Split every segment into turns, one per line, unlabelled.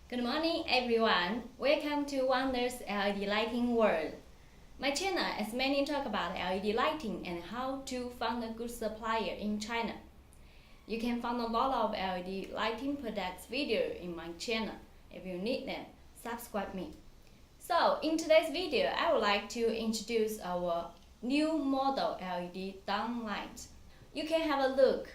Good morning everyone, welcome to Wonders LED Lighting World. My channel is mainly talk about LED lighting and how to find a good supplier in China. You can find a lot of LED lighting products video in my channel. If you need them, subscribe me. So in today's video, I would like to introduce our new model LED downlight. You can have a look.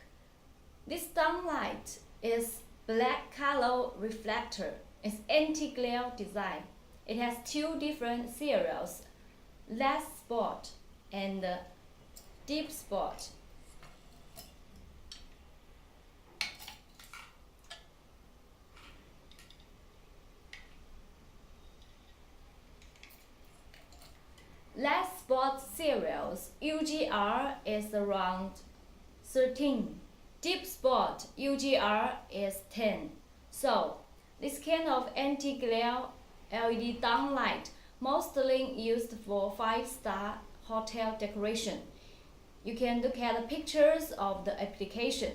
This downlight is black color reflector. It's anti-glare design. It has two different serials, light spot and deep spot. Light spot serials UGR is around 13. Deep spot UGR is 10. So this kind of anti-glare LED downlight mostly used for 5-star hotel decoration. You can look at the pictures of the application.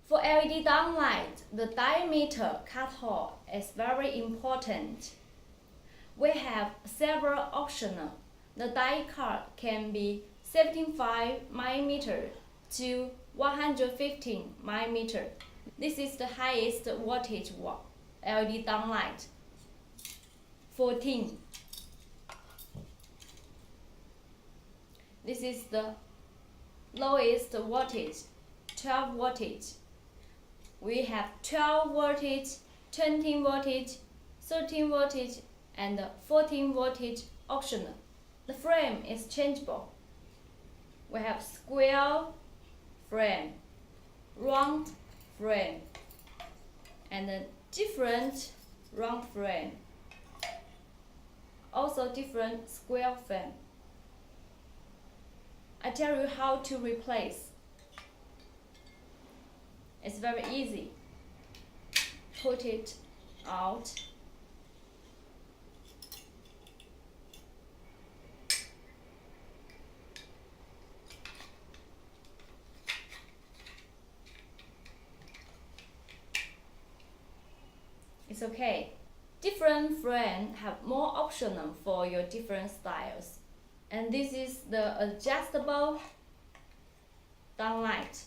For LED downlight, the diameter cutoff is very important. We have several options. The die cut can be 75 mm to 115 mm. This is the highest wattage LED downlight. 14. This is the lowest wattage, 12 wattage. We have 12 voltage, 20 voltage, 13 voltage, and 14 voltage optional. The frame is changeable. We have square frame, round frame, and a different round frame. Also different square frame. I tell you how to replace. It's very easy. Put it out. It's okay. Different frames have more options for your different styles. And this is the adjustable downlight.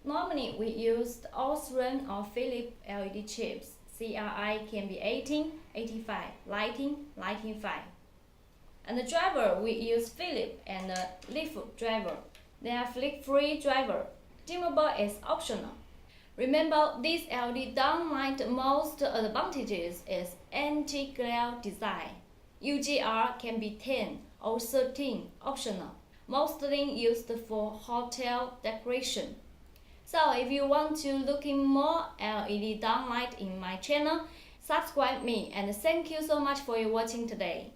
Normally, we use Austrian or Philips LED chips. CRI can be 18, 85, lighting 5. And the driver, we use Philips and leaf driver. They are flick-free driver. Dimmable is optional. Remember, this LED downlight most advantages is anti-glare design. UGR can be 10 or 13 optional, mostly used for hotel decoration. So if you want to look in more LED downlight in my channel, subscribe me and thank you so much for your watching today.